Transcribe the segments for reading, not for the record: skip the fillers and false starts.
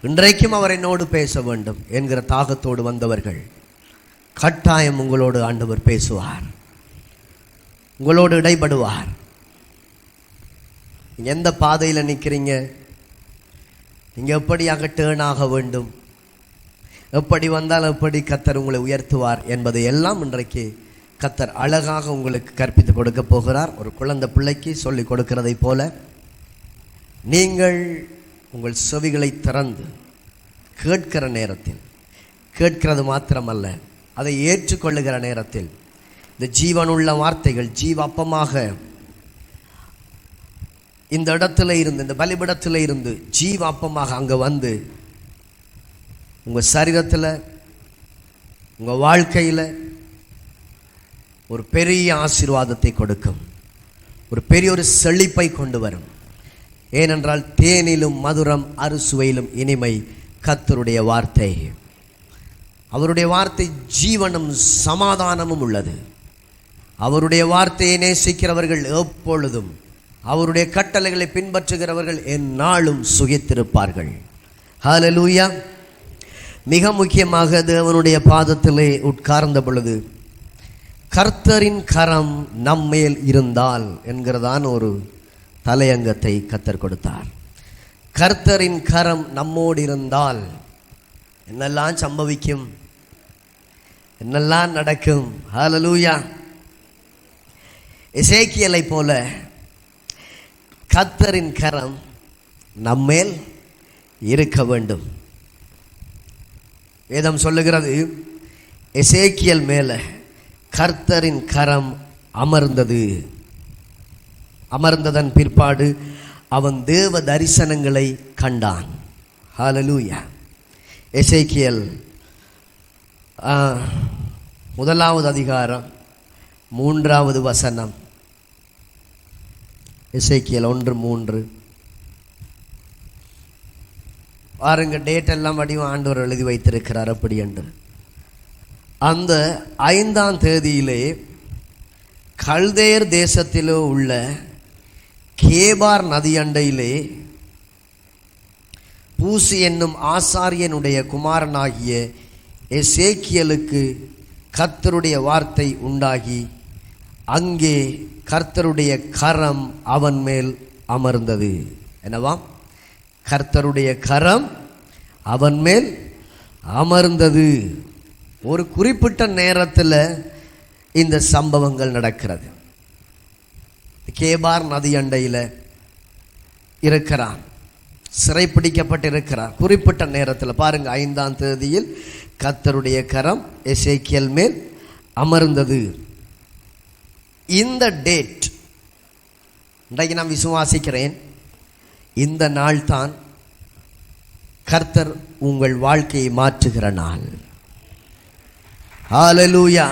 இன்றைக்கும் அவர் என்னோடு பேச வேண்டும் என்கிற தாகத்தோடு வந்தவர்கள், கட்டாயம் உங்களோடு ஆண்டவர் பேசுவார், உங்களோடு இடைபடுவார். எந்த பாதையில் நிற்கிறீங்க, நீங்கள் எப்படியாக டேர்ன் ஆக வேண்டும், எப்படி வந்தால் எப்படி கர்த்தர் உங்களை உயர்த்துவார் என்பதை எல்லாம் இன்றைக்கு கர்த்தர் அழகாக உங்களுக்கு கற்பித்து கொடுக்க போகிறார். ஒரு குழந்தை பிள்ளைக்கு சொல்லி கொடுக்கிறதை போல நீங்கள் உங்கள் செவிகளை திறந்து கேட்கிற நேரத்தில், கேட்கிறது மாத்திரமல்ல அதை ஏற்றுக்கொள்ளுகிற நேரத்தில் இந்த ஜீவனுள்ள வார்த்தைகள் ஜீவ அப்பமாக இந்த இடத்துல இருந்து, இந்த பலிபீடத்தில் இருந்து ஜீவ அப்பமாக அங்கே வந்து உங்கள் சரீரத்தில், உங்கள் வாழ்க்கையில் ஒரு பெரிய ஆசீர்வாதத்தை கொடுக்கும், ஒரு பெரிய ஒரு செழிப்பை கொண்டு வரும். ஏனென்றால் தேனிலும் மதுரம் அறுசுவையிலும் இனிமை கர்த்தருடைய வார்த்தை. அவருடைய வார்த்தை ஜீவனும் சமாதானமும் உள்ளது. அவருடைய வார்த்தையை நேசிக்கிறவர்கள் எப்பொழுதும், அவருடைய கட்டளைகளை பின்பற்றுகிறவர்கள் எந்நாளும் சுகித்திருப்பார்கள். ஹல்லேலூயா. மிக முக்கியமாக தேவனுடைய பாதத்திலே உட்கார்ந்த பொழுது கர்த்தரின் கரம் நம்மேல் இருந்தால் என்கிறதான் ஒரு தலையங்கத்தை கர்த்தர் கொடுத்தார். கர்த்தரின் கரம் நம்மோடு இருந்தால் என்னெல்லாம் சம்பவிக்கும், என்னெல்லாம் நடக்கும். ஹல்லேலூயா. எசேக்கியலை போல கர்த்தரின் கரம் நம்மேல் இருக்க வேண்டும். வேதம் சொல்லுகிறது, எசேக்கியல் மேல கர்த்தரின் கரம் அமர்ந்தது. அமர்ந்ததன் பிற்பாடு அவன் தேவ தரிசனங்களை கண்டான். ஹல்லேலூயா. எசேக்கியல் 1வது அதிகாரம் 3வது வசனம். எசேக்கியல் 1:3. பாருங்க, டேட் எல்லாம் வடிவம் ஆண்டவர் எழுதி வைத்திருக்கிறார் அப்படி என்று. அந்த 5ஆம் தேதியிலே கல்தேர் தேசத்திலோ உள்ள கேபார் நதியண்டையிலே பூசி என்னும் ஆசாரியனுடைய குமாரனாகிய எசேக்கியலுக்கு கர்த்தருடைய வார்த்தை உண்டாகி அங்கே கர்த்தருடைய கரம் அவன் மேல் அமர்ந்தது. என்னவாம்? கர்த்தருடைய கரம் அவன் மேல் அமர்ந்தது. ஒரு குறிப்பிட்ட நேரத்தில் இந்த சம்பவங்கள் நடக்கிறது. கேபார் நதி அண்டையில் இருக்கிறான், சிறைப்பிடிக்கப்பட்டிருக்கிறான். குறிப்பிட்ட நேரத்தில் பாருங்க, 5ஆம் தேதியில் கர்த்தருடைய கரம் எசேக்கியல் மேல் அமர்ந்தது. இந்த டேட் இன்றைக்கு நான் விசுவாசிக்கிறேன், இந்த நாள் தான் கர்த்தர் உங்கள் வாழ்க்கையை மாற்றுகிற நாள். ஹல்லேலூயா.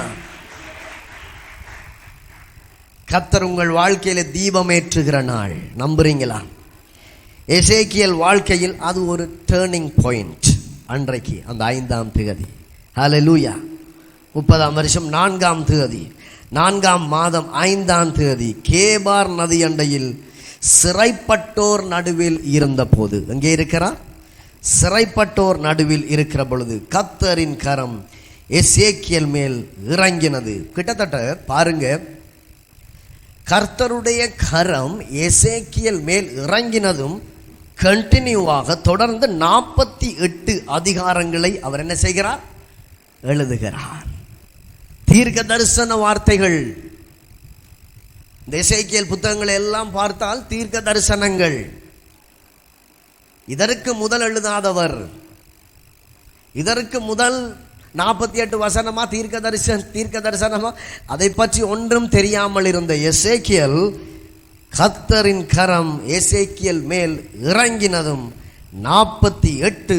கர்த்தர் உங்கள் வாழ்க்கையில தீபமேற்றுகிற நாள். நம்புறீங்களா? எசேக்கியல் வாழ்க்கையில் அது ஒரு டேர்னிங் பாயிண்ட். அன்றைக்கு அந்த 5ஆம் தேதி, ஹல்லேலூயா, 30ஆம் வருஷம் 4ஆம் தேதி 4ஆம் மாதம் 5ஆம் தேதி கேபார் நதி அண்டையில் சிறைப்பட்டோர் நடுவில் இருந்த போது, அங்கே இருக்கிறார், சிறைப்பட்டோர் நடுவில் இருக்கிற பொழுது கர்த்தரின் கரம் எசேக்கியல் மேல் இறங்கினது. கிட்டத்தட்ட பாருங்க, கர்த்தருடைய கரம் எசேக்கியல் மேல் இறங்கினதும் கண்டினியூவாக தொடர்ந்து 48 அதிகாரங்களை அவர் என்ன செய்கிறார்? எழுதுகிறார். தீர்க்க தரிசன வார்த்தைகள். இந்த எசேக்கியல் புத்தகங்களை எல்லாம் பார்த்தால் தீர்க்க தரிசனங்கள். இதற்கு முதல் எழுதாதவர், இதற்கு முதல் 48 வசனமா தீர்க்க தரிசனமா அதை பற்றி ஒன்றும் தெரியாமல் இருந்த எசேக்கியல், கர்த்தரின் கரம் எசேக்கியல் மேல் இறங்கினதும் 48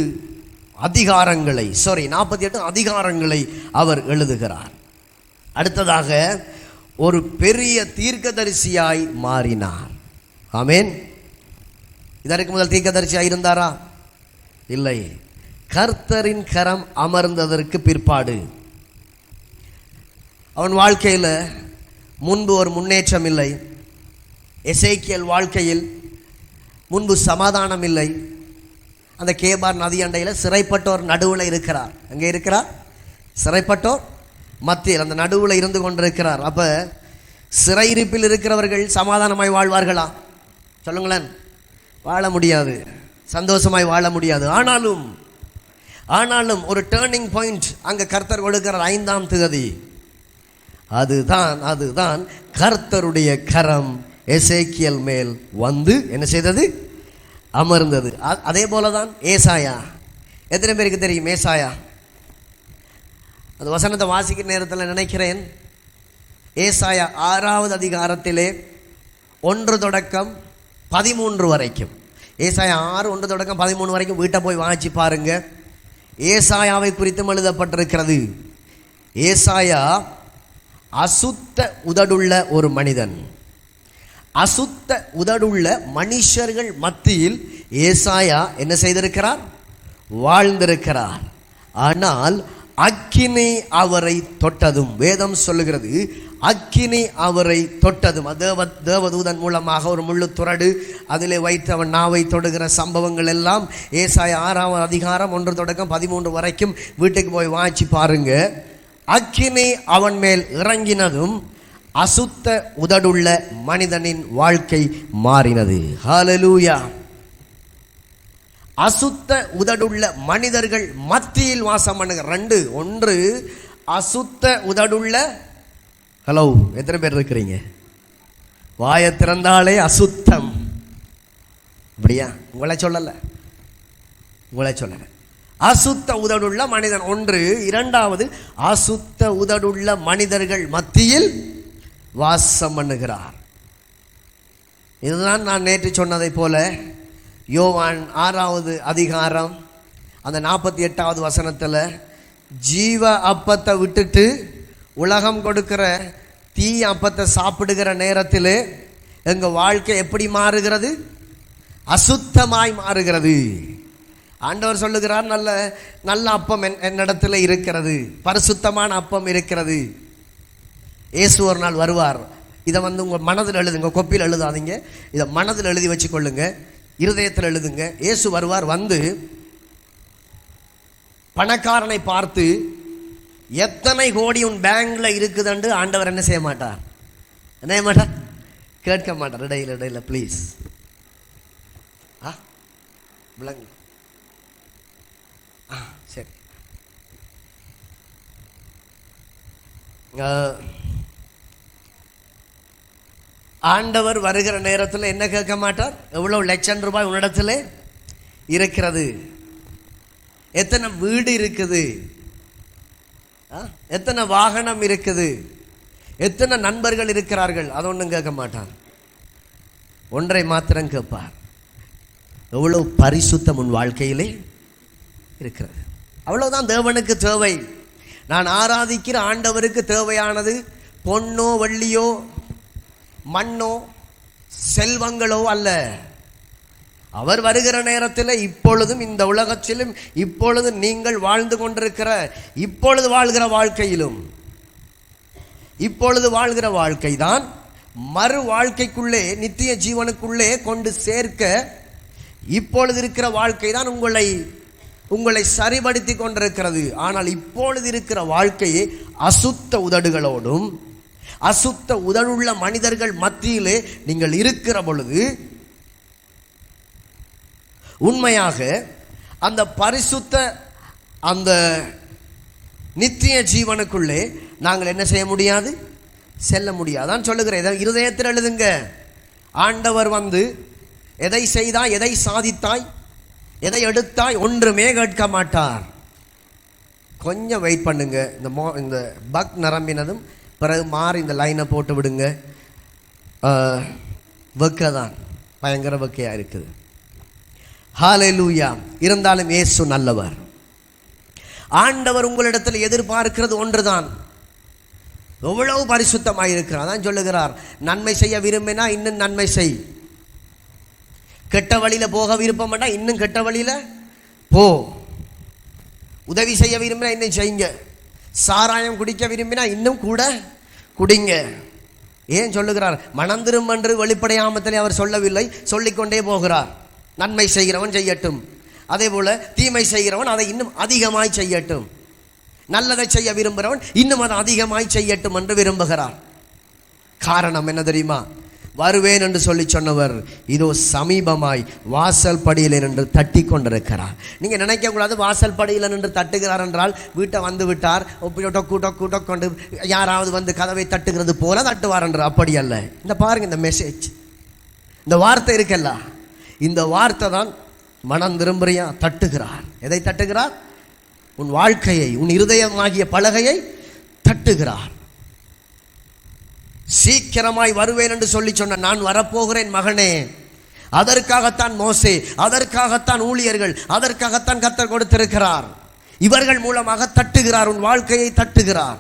அதிகாரங்களை அவர் எழுதுகிறார். அடுத்ததாக ஒரு பெரிய தீர்க்கதரிசியாய் மாறினார். ஆமென். இதற்கு முதல் தீர்க்கதரிசியாய் இருந்தாரா? இல்லை. கர்த்தரின் கரம் அமர்ந்ததற்கு பிற்பாடு அவன் வாழ்க்கையில் முன்பு ஒரு முன்னேற்றம் இல்லை. எசேக்கியல் வாழ்க்கையில் முன்பு சமாதானம் இல்லை. அந்த கேபார் நதி அண்டையில் சிறைப்பட்டோர் நடுவில் இருக்கிறார். அங்கே இருக்கிறார் சிறைப்பட்டோர் மத்தியில் அந்த நடுவில் இருந்து கொண்டிருக்கிறார். அப்போ சிறையிருப்பில் இருக்கிறவர்கள் சமாதானமாய் வாழ்வார்களா? சொல்லுங்களேன். வாழ முடியாது, சந்தோஷமாய் வாழ முடியாது. ஆனாலும் ஒரு டேர்னிங் பாயிண்ட் அங்கே கர்த்தர் கொடுக்கிறார். 5ஆம் திகதி. அதுதான் கர்த்தருடைய கரம் எசேக்கியேல் மேல் வந்து என்ன செய்தது? அமர்ந்தது. அதே போலதான் ஏசாயா. எத்தனை பேருக்கு தெரியும் ஏசாயா? அந்த வசனத்தை வாசிக்கிற நேரத்தில் நினைக்கிறேன், ஏசாயா 6வது அதிகாரத்திலே 1 தொடக்கம் 13 வரைக்கும், ஏசாயா 6 1 தொடக்கம் 13 வரைக்கும் வீட்டை போய் வாசிச்சு பாருங்க. ஏசாயாவை குறித்தும் எழுதப்பட்டிருக்கிறது. ஏசாயா அசுத்த உதடுள்ள ஒரு மனிதன். அசுத்த உதடுள்ள மனுஷர்கள் மத்தியில் ஏசாயா என்ன செய்திருக்கிறார்? வாழ்ந்திருக்கிறார். ஆனால் அக்கினி அவரை தொட்டதும், வேதம் சொல்லுகிறது, அக்கினி அவரை தொட்டதும், தேவதூதன் மூலமாக ஒரு முள்ளு துறடு அதிலே வைத்து அவன் நாவை தொடுகிற சம்பவங்கள் எல்லாம் ஏசாயா 6வது அதிகாரம் 1 தொடக்கம் 13 வரைக்கும் வீட்டுக்கு போய் வாய்ச்சி பாருங்க. அக்கினி அவன் மேல் இறங்கினதும் அசுத்த உதடுள்ள மனிதனின் வாழ்க்கை மாறினது. ஹல்லேலூயா. அசுத்த உதடுள்ள மனிதர்கள் மத்தியில் வாசம் பண்ணுங்க. 2 1 அசுத்த உதடுள்ள. ஹலோ, எத்தனை பேர் இருக்கிறீங்க? வாயை திறந்தாலே அசுத்தம். அப்படியா? உங்களை சொல்லல. அசுத்த உதடுள்ள மனிதன் 1. 2வது அசுத்த உதடுள்ள மனிதர்கள் மத்தியில் வாசம் பண்ணுகிறார். இதுதான் நான் நேற்று சொன்னதை போல யோவான் 6வது அதிகாரம் அந்த 48வது வசனத்தில், ஜீவ அப்பத்தை விட்டுட்டு உலகம் கொடுக்கிற தீ அப்பத்தை சாப்பிடுகிற நேரத்தில் எங்கள் வாழ்க்கை எப்படி மாறுகிறது? அசுத்தமாய் மாறுகிறது. ஆண்டவர் சொல்லுகிறார், நல்ல அப்பம் என்னிடத்தில் இருக்கிறது, பரிசுத்தமான அப்பம் இருக்கிறது. இயேசு ஒரு நாள் வருவார். இதை உங்கள் மனதில் எழுதுங்க, கொப்பியில் எழுதாதீங்க, இதை மனதில் எழுதி வச்சுக்கொள்ளுங்க, இருதயத்தில் எழுதுங்க. இயேசு வருவார். வந்து பணக்காரனை பார்த்து எத்தனை கோடி உன் பேங்க்ல இருக்குதுன்னு ஆண்டவர் என்ன செய்ய மாட்டார்? கேட்க மாட்டார். இடையில ப்ளீஸ். சரி. ஆண்டவர் வருகிற நேரத்தில் என்ன கேட்க மாட்டார்? எவ்வளவு லட்சம் ரூபாய் உன்னிடத்தில் இருக்கிறது, எத்தனை வீடு இருக்குது, எத்தனை வாகனம் இருக்குது, எத்தனை நண்பர்கள் இருக்கிறார்கள், அது ஒன்றும் கேட்க மாட்டார். ஒன்றை மாத்திரம் கேட்பார், எவ்வளவு பரிசுத்தம் உன் வாழ்க்கையிலே இருக்கிறது. அவ்வளவுதான் தேவனுக்கு தேவை. நான் ஆராதிக்கிற ஆண்டவருக்கு தேவையானது பொன்னோ வெள்ளியோ மண்ணோ செல்வங்களோ அல்ல. அவர் வருகிற நேரத்தில் இப்பொழுதும் இந்த உலகத்திலும் இப்பொழுது நீங்கள் வாழ்ந்து கொண்டிருக்கிற இப்பொழுது வாழ்கிற வாழ்க்கையிலும் இப்பொழுது வாழ்கிற வாழ்க்கை தான் மறு வாழ்க்கைக்குள்ளே நித்திய ஜீவனுக்குள்ளே கொண்டு சேர்க்க இப்பொழுது இருக்கிற வாழ்க்கை தான் உங்களை சரிபடுத்தி கொண்டிருக்கிறது. ஆனால் இப்பொழுது இருக்கிற வாழ்க்கையை அசுத்த உதடுகளோடும் அசுத்த உதடுள்ள மனிதர்கள் மத்தியிலே நீங்கள் இருக்கிற பொழுது உண்மையாக அந்த பரிசுத்த அந்த நித்திய ஜீவனுக்குள்ளே நாங்கள் என்ன செய்ய முடியாது? செல்ல முடியாது. அதான் சொல்லுகிறேன், இருதயத்தில் எழுதுங்க. ஆண்டவர் வந்து எதை செய்தாய், எதை சாதித்தாய், எதை எடுத்தாய் ஒன்றுமே கேட்க மாட்டார். கொஞ்சம் வெயிட் பண்ணுங்க. இந்த பக் நிரம்பினதும் பிறகு மாறி இந்த லைனை போட்டு விடுங்க. வெக்க தான் பயங்கர வெக்கையாக இருக்குது. ஹல்லேலூயா. இருந்தாலும் இயேசு நல்லவர். ஆண்டவர் உங்களிடத்தில் எதிர்பார்க்கிறது ஒன்றுதான், எவ்வளவு பரிசுத்தமாக இருக்கிறார். அதான் சொல்லுகிறார், நன்மை செய்ய விரும்பினா இன்னும் நன்மை செய், கெட்ட வழியில போக விருப்பம்னா இன்னும் கெட்ட வழியில போ, உதவி செய்ய விரும்பினா இன்னும் செய்யுங்க, சாராயம் குடிக்க விரும்பினா இன்னும் கூட குடிங்க. ஏன் சொல்லுகிறார்? மனந்திரும் என்று வெளிப்படையாமத்திலே அவர் சொல்லவில்லை, சொல்லிக்கொண்டே போகிறார். நன்மை செய்கிறவன் செய்யட்டும், அதே போல தீமை செய்கிறவன் அதை இன்னும் அதிகமாய் செய்யட்டும், நல்லதை செய்ய விரும்புகிறவன் இன்னும் அதை அதிகமாய் செய்யட்டும் என்று விரும்புகிறார். காரணம் என்ன தெரியுமா? வருவேன் என்று சொல்லி சொன்னவர் இதோ சமீபமாய் வாசல் படியில் என்று தட்டி கொண்டிருக்கிறார். நீங்க நினைக்க கூடாது வாசல் படியில் என்று தட்டுகிறார் என்றால் வீட்டை வந்து விட்டார் கொண்டு யாராவது வந்து கதவை தட்டுகிறது போல தட்டுவார் என்று. அப்படி அல்ல. இந்த பாருங்க, இந்த மெசேஜ், இந்த வார்த்தை இருக்கல்ல, இந்த வார்த்தை தான் மனம் திரும்புறியா தட்டுகிறார். எதை தட்டுகிறார்? உன் வாழ்க்கையை, உன் இருதயமாகிய பலகையை தட்டுகிறார். சீக்கிரமாய் வருவேன் என்று சொல்லி சொன்ன நான் வரப்போகிறேன் மகனே. அதற்காகத்தான் மோசே, அதற்காகத்தான் ஊழியர்கள், அதற்காகத்தான் கர்த்தர் கொடுத்திருக்கிறார். இவர்கள் மூலமாக தட்டுகிறார், உன் வாழ்க்கையை தட்டுகிறார்.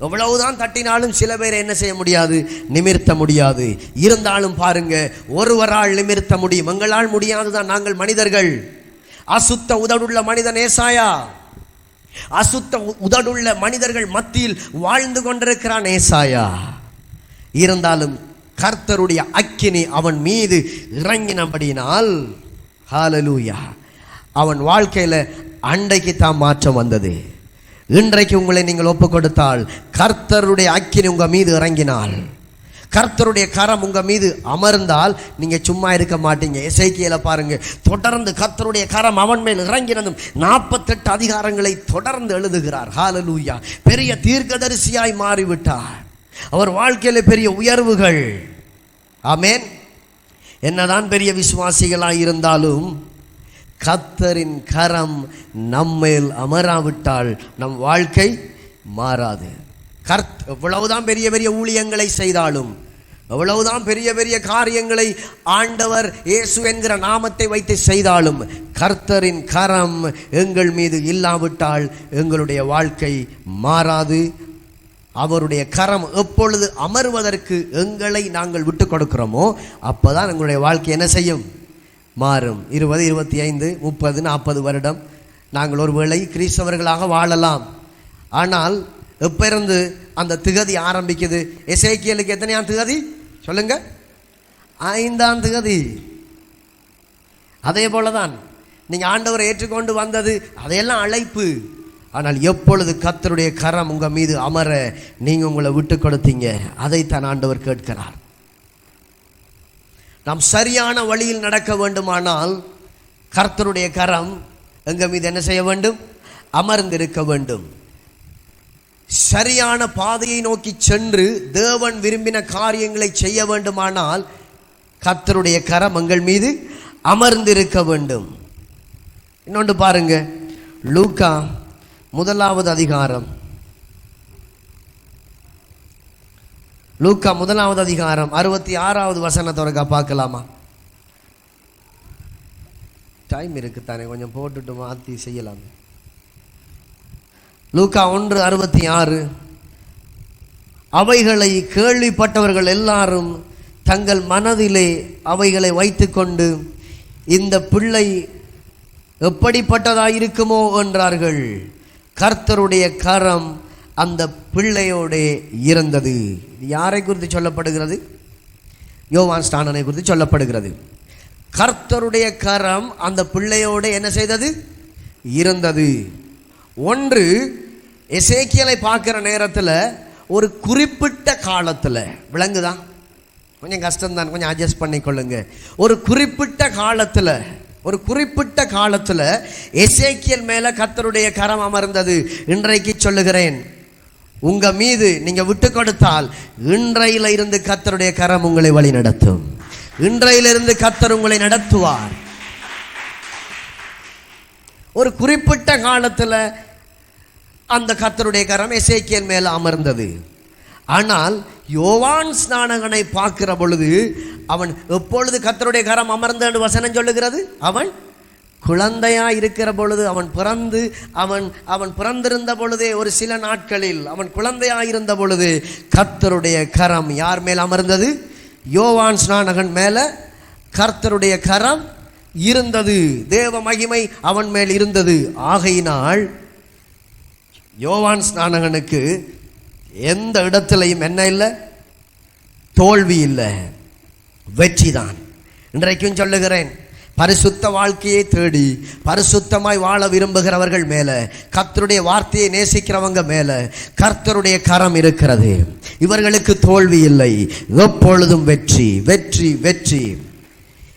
எவ்வளவுதான் தட்டினாலும் சில பேரை என்ன செய்ய முடியாது? நிமிர்த்த முடியாது. இருந்தாலும் பாருங்க, ஒருவரால் நிமிர்த்த முடியும். எங்களால் முடியாதுதான். நாங்கள் மனிதர்கள். அசுத்த உதடுள்ள மனிதன் ஏசாயா, அசுத்த உதடுள்ள மனிதர்கள் மத்தியில் வாழ்ந்து கொண்டிருக்கிறான் ஏசாயா. இருந்தாலும் கர்த்தருடைய அக்கினி அவன் மீது இறங்கினபடியினால் ஹல்லேலூயா, அவன் வாழ்க்கையில அன்றைக்கு தான் மாற்றம் வந்தது. இன்றைக்கு உங்களை நீங்கள் ஒப்பு கொடுத்தால், கர்த்தருடைய அக்கினி உங்க மீது இறங்கினால், கர்த்தருடைய கரம் உங்க மீது அமர்ந்தால் நீங்க சும்மா இருக்க மாட்டீங்க. எசேக்கியேல பாருங்க, தொடர்ந்து கர்த்தருடைய கரம் அவன் மேல் இறங்கினதும் 48 அதிகாரங்களை தொடர்ந்து எழுதுகிறார். ஹல்லேலூயா. பெரிய தீர்க்கதரிசியாய் மாறிவிட்டார். அவர் வாழ்க்கையில பெரிய உயர்வுகள். ஆமென். என்னதான் பெரிய விசுவாசிகளாய் இருந்தாலும் கர்த்தரின் கரம் நம்மேல் அமராவிட்டால் நம் வாழ்க்கை மாறாது. எவ்வளவுதான் பெரிய பெரிய ஊழியங்களை செய்தாலும், எவ்வளவுதான் பெரிய பெரிய காரியங்களை ஆண்டவர் இயேசு என்கிற நாமத்தை வைத்து செய்தாலும், கர்த்தரின் கரம் எங்கள் மீது இல்லாவிட்டால் எங்களுடைய வாழ்க்கை மாறாது. அவருடைய கரம் எப்பொழுது அமர்வதற்கு எங்களை நாங்கள் விட்டு கொடுக்கிறோமோ அப்போதான் எங்களுடைய வாழ்க்கை என்ன செய்யும்? மாறும். 20, 25, 30, 40 வருடம் நாங்கள் ஒரு வேளை கிறிஸ்தவர்களாக வாழலாம். ஆனால் எப்ப இருந்து அந்த திகதி ஆரம்பிக்குது? எசேக்கியேலுக்கு எத்தனையாம் திகதி சொல்லுங்க? 5ஆம் திகதி. அதே போலதான் நீங்க ஆண்டவரை ஏற்றுக்கொண்டு வந்தது அதையெல்லாம் அழைப்பு. ஆனால் எப்பொழுது கர்த்தருடைய கரம் உங்க மீது அமர நீங்க உங்களை விட்டு கொடுத்தீங்க, அதைத்தான் ஆண்டவர் கேட்கிறார். நாம் சரியான வழியில் நடக்க வேண்டுமானால் கர்த்தருடைய கரம் எங்க மீது என்ன செய்ய வேண்டும்? அமர்ந்திருக்க வேண்டும். சரியான பாதையை நோக்கி சென்று தேவன் விரும்பின காரியங்களை செய்ய வேண்டுமானால் கர்த்தருடைய கரம் எங்கள் மீது அமர்ந்திருக்க வேண்டும். இன்னொன்று பாருங்க, லூக்கா 1வது அதிகாரம், லூக்கா 1வது அதிகாரம் 66வது வசனத்தோட பார்க்கலாமா? டைம் இருக்கு தானே, கொஞ்சம் போட்டுட்டு மாற்றி செய்யலாம். லூக்கா 1:66, அவைகளை கேள்விப்பட்டவர்கள் எல்லாரும் தங்கள் மனதிலே அவைகளை வைத்துக்கொண்டு இந்த பிள்ளை எப்படிப்பட்டதாக இருக்குமோ என்றார்கள். கர்த்தருடைய கரம் அந்த பிள்ளையோட இருந்தது. யாரை குறித்து சொல்லப்படுகிறது? யோவான் ஸ்நானனை குறித்து சொல்லப்படுகிறது. கர்த்தருடைய கரம் அந்த பிள்ளையோட என்ன செய்தது? இருந்தது. ஒன்று, எசேக்கியேலை பார்க்கிற நேரத்தில் ஒரு குறிப்பிட்ட காலத்தில், விளங்குதா? கொஞ்சம் கஷ்டம்தான், கொஞ்சம் அட்ஜஸ்ட் பண்ணிக்கொள்ளுங்க. ஒரு குறிப்பிட்ட காலத்தில் எசேக்கியேல் மேல கர்த்தருடைய கரம் அமர்ந்தது. இன்றைக்கு சொல்லுகிறேன், உங்க மீது நீங்க விட்டு கொடுத்தால் இன்றையில இருந்து கர்த்தருடைய கரம் உங்களை வழி நடத்தும். இன்றையிலிருந்து கர்த்தர் உங்களை நடத்துவார். ஒரு குறிப்பிட்ட காலத்தில் அந்த கர்த்தருடைய கரம் எசேக்கியேல் மேல அமர்ந்தது. ஆனால் யோவான் ஸ்நானகனை பார்க்கிற பொழுது அவன் எப்பொழுது கர்த்தருடைய கரம் அமர்ந்த வசனம் சொல்லுகிறது? அவன் குழந்தையா இருக்கிற பொழுது, அவன் பிறந்திருந்த பொழுதே ஒரு சில நாட்களில் அவன் குழந்தையா இருந்த பொழுது கர்த்தருடைய கரம் யார் மேல் அமர்ந்தது? யோவான் ஸ்நானகன் மேல கர்த்தருடைய கரம் இருந்தது. தேவ மகிமை அவன் மேல் இருந்தது. ஆகையினால் யோவான் ஸ்நானகனுக்கு எந்த இடத்திலையும் என்ன இல்லை? தோல்வி இல்லை, வெற்றிதான். இன்றைக்கும் சொல்லுகிறேன், பரிசுத்த வாழ்க்கையை தேடி பரிசுத்தமாய் வாழ விரும்புகிறவர்கள் மேல, கர்த்தருடைய வார்த்தையை நேசிக்கிறவங்க மேல கர்த்தருடைய கரம் இருக்கிறது. இவர்களுக்கு தோல்வி இல்லை, எப்பொழுதும் வெற்றி வெற்றி வெற்றி.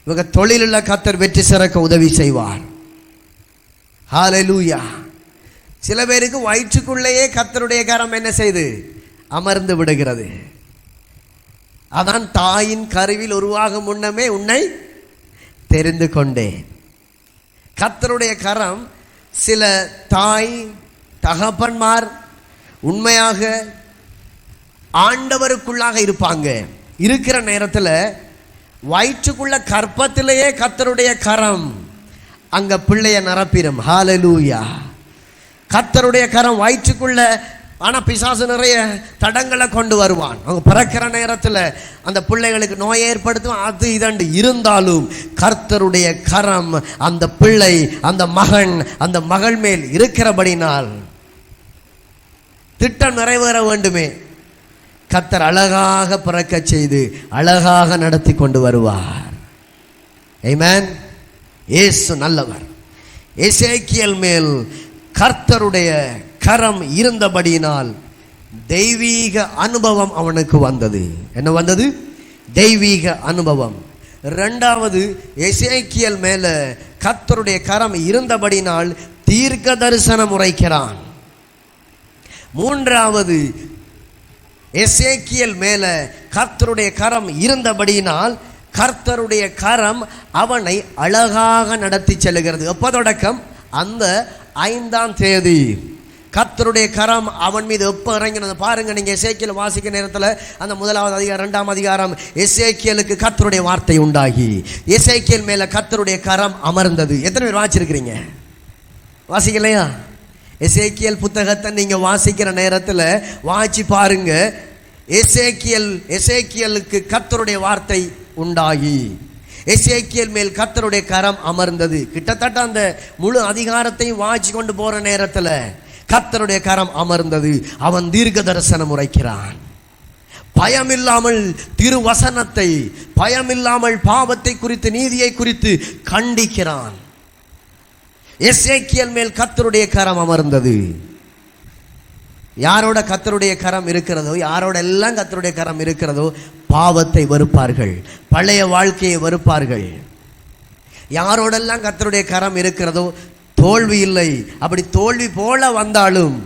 இவங்க தொழிலுள்ள கர்த்தர் வெற்றி சிறக்க உதவி செய்வார். ஹல்லேலூயா. சில பேருக்கு வயிற்றுக்குள்ளேயே கர்த்தருடைய கரம் என்ன செய்து அமர்ந்து விடுகிறது. அதான் தாயின் கருவில் உருவாகும் முன்னமே உன்னை தெரிந்து கொண்டேன். கர்த்தருடைய கரம் சில தாய் தகப்பன்மார் உண்மையாக ஆண்டவருக்குள்ளாக இருப்பாங்க. இருக்கிற நேரத்தில் வயிற்றுக்குள்ள கற்பத்திலேயே கர்த்தருடைய கரம் அங்க பிள்ளைய நிரப்பிடும். ஹல்லேலூயா. கர்த்தருடைய கரம் வயிற்றுக்குள்ள, ஆனால் பிசாசு நிறைய தடங்களை கொண்டு வருவான். அவங்க பிறக்கிற நேரத்தில் அந்த பிள்ளைகளுக்கு நோயை ஏற்படுத்தும், அது இதண்டு. இருந்தாலும் கர்த்தருடைய கரம் அந்த பிள்ளை, அந்த மகன், அந்த மகள் மேல் இருக்கிறபடினால் திட்டம் நிறைவேற வேண்டுமே. கர்த்தர் அழகாக பிறக்க செய்து அழகாக நடத்தி கொண்டு வருவார். ஆமென். இயேசு நல்லவர். எசேக்கியேல் மேல் கர்த்தருடைய கரம் இருந்தபடியினால் தெய்வீக அனுபவம் அவனுக்கு வந்தது. என்ன வந்தது? தெய்வீக அனுபவம். இரண்டாவது, எசேக்கியேல் மேல கர்த்தருடைய கரம் இருந்தபடினால் தீர்க்க தரிசனம் உரைக்கிறான். மூன்றாவது, எசேக்கியேல் மேல கர்த்தருடைய கரம் இருந்தபடியினால் கர்த்தருடைய கரம் அவனை அழகாக நடத்தி செல்லுகிறது. எப்ப தொடக்கம்? அந்த 5ஆம் தேதி கர்த்தருடைய கரம் அவன் மீது எப்போ இறங்கினது பாருங்க. நீங்க எசேக்கியேல் வாசிக்க நேரத்தில் அந்த 1ஆவது அதிகாரம் 2ஆம் அதிகாரம், எசேக்கியேலுக்கு கர்த்தருடைய வார்த்தை உண்டாகி எசேக்கியேல் மேல கர்த்தருடைய கரம் அமர்ந்தது. எத்தனை பேர் வாசிச்சிருக்கிறீங்க? வாசிக்கலையா? எசேக்கியேல் புத்தகத்தை நீங்க வாசிக்கிற நேரத்தில் வாசி பாருங்க. எசேக்கியேலுக்கு கர்த்தருடைய வார்த்தை உண்டாகி எசேக்கியேல் மேல் கர்த்தருடைய கரம் அமர்ந்தது. கிட்டத்தட்ட அந்த முழு அதிகாரத்தையும் வாசி கொண்டு போற நேரத்தில் கர்த்தருடைய கரம் அமர்ந்தது. அவன் தீர்க்க தரிசனம் உரைக்கிறான். பயமில்லாமல் திருவசனத்தை, பயமில்லாமல் பாவத்தை குறித்து, நீதியை குறித்து கண்டிக்கிறான். எசேக்கியேல் மேல் கர்த்தருடைய கரம் அமர்ந்தது. யாரோட கர்த்தருடைய கரம் இருக்கிறதோ, யாரோட எல்லாம் கர்த்தருடைய கரம் இருக்கிறதோ, பாவத்தை வெறுப்பார்கள், பழைய வாழ்க்கையை வெறுப்பார்கள். யாரோடெல்லாம் கர்த்தருடைய கரம் இருக்கிறதோ தோல்வி இல்லை. அப்படி தோல்வி போல வந்தாலும்,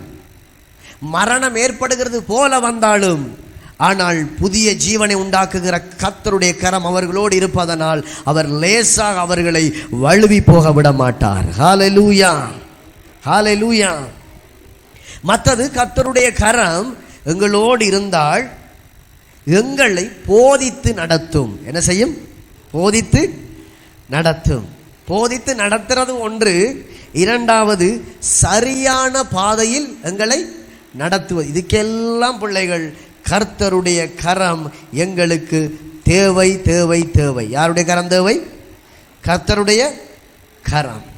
மரணம் ஏற்படுகிறது போல வந்தாலும், ஆனால் புதிய ஜீவனை உண்டாக்குகிற கர்த்தருடைய கரம் அவர்களோடு இருப்பதனால் அவர் லேசாக அவர்களை வழுவி போக விட மாட்டார். ஹல்லேலூயா, ஹல்லேலூயா. மற்றது, கர்த்தருடைய கரம் எங்களோடு இருந்தால் எங்களை போதித்து நடத்தும். என்ன செய்யும்? போதித்து நடத்தும். போதித்து நடத்துறது ஒன்று. இரண்டாவது, சரியான பாதையில் எங்களை நடத்துவது. இதுக்கெல்லாம் பிள்ளைகள் கர்த்தருடைய கரம் எங்களுக்கு தேவை தேவை தேவை. யாருடைய கரம் தேவை? கர்த்தருடைய கரம்.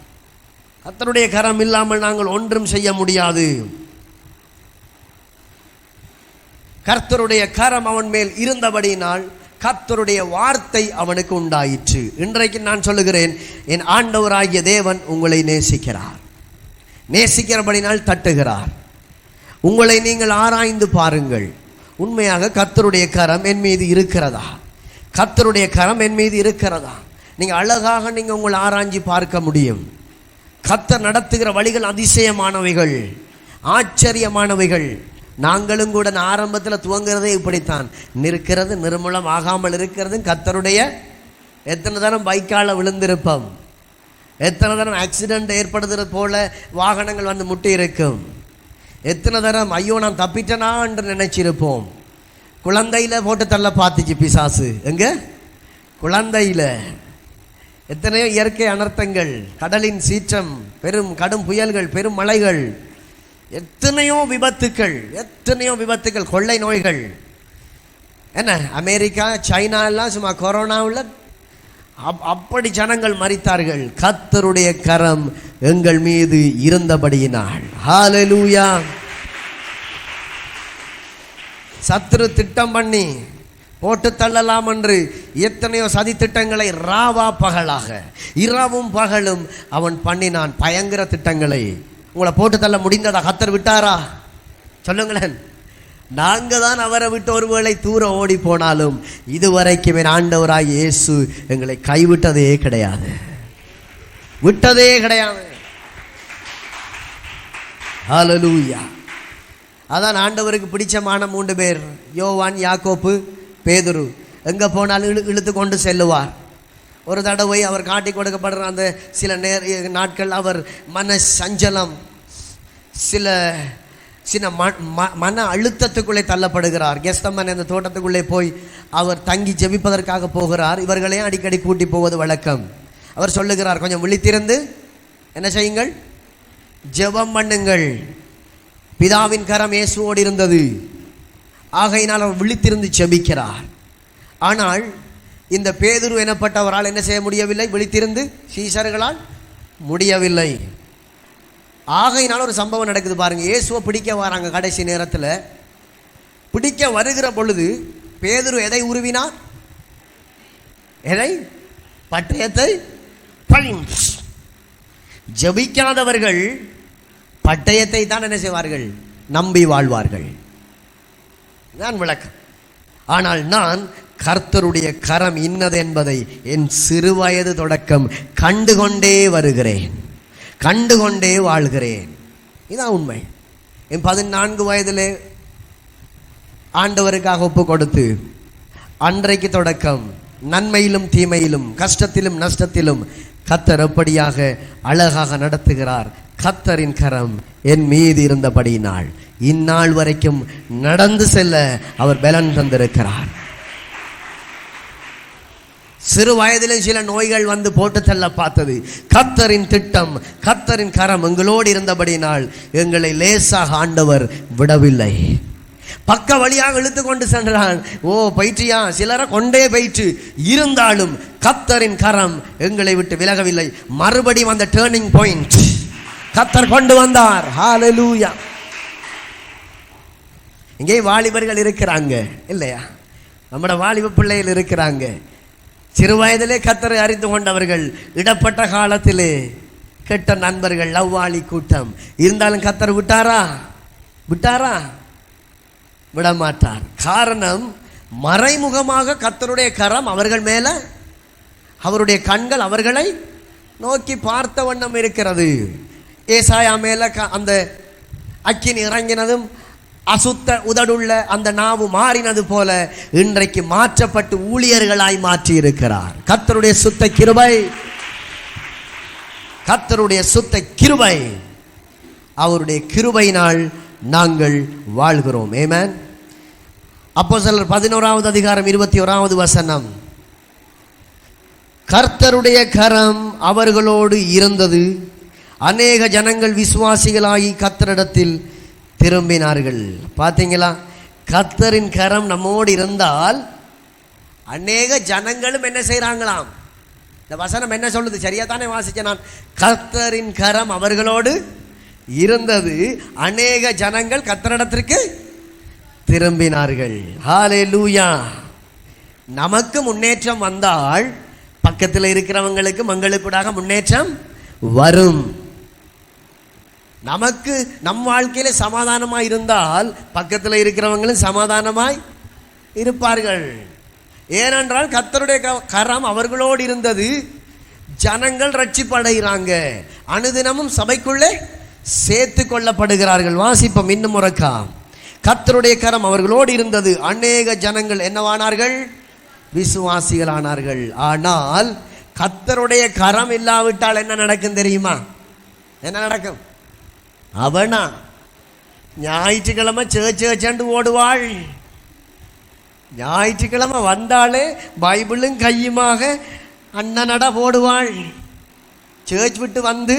கர்த்தருடைய கரம் இல்லாமல் நாங்கள் ஒன்றும் செய்ய முடியாது. கர்த்தருடைய கரம் அவன் மேல் இருந்தபடியினால் கர்த்தருடைய வார்த்தை அவனுக்கு உண்டாயிற்று. இன்றைக்கு நான் சொல்லுகிறேன், என் ஆண்டவராகிய தேவன் உங்களை நேசிக்கிறார். நேசிக்கிறபடினால் தட்டுகிறார். உங்களை நீங்கள் ஆராய்ந்து பாருங்கள். உண்மையாக கர்த்தருடைய கரம் என் மீது இருக்கிறதா? கர்த்தருடைய கரம் என் மீது இருக்கிறதா? நீங்கள் அழகாக நீங்கள் உங்களை ஆராய்ச்சி பார்க்க முடியும். கர்த்தர் நடத்துகிற வழிகள் அதிசயமானவைகள், ஆச்சரியமானவைகள். நாங்களும் கூட ஆரம்பத்தில் துவங்குறதே இப்படித்தான். நிற்கிறது, நிர்மூலம் ஆகாமல் இருக்கிறது கர்த்தருடைய. எத்தனை தரம் பைக்கால விழுந்திருப்போம், எத்தனை தரம் ஆக்சிடென்ட் ஏற்படுத்துறது போல வாகனங்கள் வந்து முட்டி இருக்கும். எத்தனை தரம் ஐயோ நான் தப்பிட்டனா என்று நினைச்சிருப்போம். குழந்தையில் போட்டு தள்ள பார்த்துச்சு பிசாசு. எங்க? குழந்தையில். எத்தனையோ இயற்கை அனர்த்தங்கள், கடலின் சீற்றம், பெரும் கடும் புயல்கள், பெரும் மழைகள், எத்தனையோ விபத்துக்கள், எத்தனையோ விபத்துக்கள், கொள்ளை நோய்கள். என்ன அமெரிக்கா, சைனா எல்லாம் சும்மா கொரோனாவில் அப்படி ஜனங்கள் மரித்தார்கள். கர்த்தருடைய கரம் எங்கள் மீது இருந்தபடியினால். ஹல்லேலூயா. சத்துரு திட்டம் பண்ணி போட்டு தள்ளலாம் என்று எத்தனையோ சதித்திட்டங்களை ராவா பகலாக இரவும் பகலும் அவன் பண்ணினான். பயங்கர திட்டங்களை. உங்களை போட்டு தள்ள முடிந்ததா? கர்த்தர் விட்டாரா? சொல்லுங்களேன். நாங்க தான் அவரை விட்டு ஒருவேளை தூரம் ஓடி போனாலும் இதுவரைக்கும் என் ஆண்டவராய் இயேசு எங்களை கைவிட்டதே கிடையாது, விட்டதே கிடையாது. ஹல்லேலூயா. அதான் ஆண்டவருக்கு பிடிச்சமான 3 பேர், யோவான், யாக்கோப்பு, பேதுரு. எங்கே போனாலும் இழுத்து கொண்டு செல்லுவார். ஒரு தடவை அவர் காட்டி கொடுக்கப்படுற அந்த சில நாட்கள் அவர் மன சஞ்சலம், சில மன அழுத்தத்துக்குள்ளே தள்ளப்படுகிறார். கெத்செமனே அந்த தோட்டத்துக்குள்ளே போய் அவர் தங்கி ஜெபிப்பதற்காக போகிறார். இவர்களையும் அடிக்கடி கூட்டி போவது வழக்கம். அவர் சொல்லுகிறார், கொஞ்சம் விழித்திருந்து என்ன செய்யுங்கள், ஜெபம் பண்ணுங்கள். பிதாவின் கரம் இயேசுவோடு இருந்தது. ஆகையினால் அவர் விழித்திருந்து ஜெபிக்கிறார். ஆனால் இந்த பேதுரு எனப்பட்டவரால் என்ன செய்ய முடியவில்லை? விழித்திருந்து சீஷர்களால் முடியவில்லை. ஆகையினால் ஒரு சம்பவம் நடக்குது பாருங்க. இயேசுவை பிடிக்க வராங்க. கடைசி நேரத்தில் பிடிக்க வருகிற பொழுது பேதுரு எதை உருவினார்? எதை? பட்டயத்தை. ஜெபிக்காதவர்கள் பட்டயத்தை தான் என்ன செய்வார்கள்? நம்பி வாழ்வார்கள். நான் விளக்கம். ஆனால் நான் கர்த்தருடைய கரம் இன்னது என்பதை என் சிறு வயது தொடக்கம் கண்டுகொண்டே வருகிறேன், கண்டுகொண்டே வாழ்கிறேன். இதான் உண்மை. என் 14 வயதிலே ஆண்டவருக்காக ஒப்பு கொடுத்து அன்றைக்கு தொடக்கம் நன்மையிலும் தீமையிலும் கஷ்டத்திலும் நஷ்டத்திலும் கர்த்தர் எப்படியாக அழகாக நடத்துகிறார். கர்த்தரின் கரம் என் மீது இருந்தபடியினால் இந்நாள் வரைக்கும் நடந்து செல்ல அவர் பலன் தந்திருக்கிறார். சிறு வயதிலும் சில நோய்கள் வந்து போட்டு தள்ள பார்த்தது. கர்த்தரின் திட்டம், கர்த்தரின் கரம் எங்களோடு இருந்தபடியினால் எங்களை லேசாக ஆண்டவர் விடவில்லை. பக்க வழியாக இழுத்து கொண்டு சென்றான். ஓ பயிற்சியா, சிலரை கொண்டே போயிற்று. இருந்தாலும் கர்த்தரின் கரம் எங்களை விட்டு விலகவில்லை. மறுபடியும் அந்த டேர்னிங் பாயிண்ட் கர்த்தர் கொண்டு வந்தார். ஹல்லேலூயா. இங்கே வாலிபர்கள் இருக்கிறாங்க இல்லையா? நம்மட வாலிப பிள்ளைகள் இருக்கிறாங்க. சிறு வயதிலே கர்த்தரை அறிந்து கொண்டவர்கள், இடப்பட்ட காலத்திலே கெட்ட நண்பர்கள், லவ்வாளி கூட்டம். இருந்தாலும் கர்த்தர் விட்டாரா? விட்டாரா? விடமாட்டார். காரணம், மறைமுகமாக கர்த்தருடைய கரம் அவர்கள் மேல, அவருடைய கண்கள் அவர்களை நோக்கி பார்த்த வண்ணம் இருக்கிறது. ஏசாயா மேல அந்த அக்கினி இறங்கினதும் அசுத்த உதடுள்ள அந்த நாவு மாறினது போல இன்றைக்கு மாற்றப்பட்டு ஊழியர்களாய் மாற்றி இருக்கிறார். கர்த்தருடைய சுத்த கிருபை, கர்த்தருடைய சுத்த கிருபை, அவருடைய கிருபையினால் நாங்கள் வாழ்கிறோம். ஆமென். அப்போஸ்தலர் 11வது அதிகாரம் 21வது வசனம். கர்த்தருடைய கரம் அவர்களோடு இருந்தது, அநேக ஜனங்கள் விசுவாசிகளாகி கர்த்தரிடத்தில் திரும்பினார்கள். பார்த்தீங்களா? கர்த்தரின் கரம் நம்மோடு இருந்தால் அநேக ஜனங்களும் என்ன செய்கிறாங்களாம்? இந்த வசனம் என்ன சொல்லுது? சரியா தானே வாசிச்சேன் நான்? கர்த்தரின் கரம் அவர்களோடு இருந்தது, அநேக ஜனங்கள் கர்த்தரிடத்திற்கு திரும்பினார்கள். ஹல்லேலூயா. நமக்கு முன்னேற்றம் வந்தால் பக்கத்தில் இருக்கிறவங்களுக்கு மங்களுக்கூடாக முன்னேற்றம் வரும். நமக்கு நம் வாழ்க்கையில சமாதானமாய் இருந்தால் பக்கத்தில் இருக்கிறவங்களும் சமாதானமாய் இருப்பார்கள். ஏனென்றால் கர்த்தருடைய கரம் அவர்களோடு இருந்தது. ஜனங்கள் ரட்சிப்படைகிறாங்க, அனுதினமும் சபைக்குள்ளே சேர்த்து கொள்ளப்படுகிறார்கள். வாசிப்போம் இன்னும் முறக்கா. கர்த்தருடைய கரம் அவர்களோடு இருந்தது, அநேக ஜனங்கள் என்னவானார்கள்? விசுவாசிகளானார்கள். ஆனால் கர்த்தருடைய கரம் இல்லாவிட்டால் என்ன நடக்கும் தெரியுமா? என்ன நடக்கும்? அவனா ஞாயிற்றுக்கிழமை சேர்ச்சாண்டு ஓடுவாள். ஞாயிற்றுக்கிழமை வந்தாலே பைபிளும் கையுமாக அண்ணனட போடுவாள். சேர்ச் விட்டு வந்து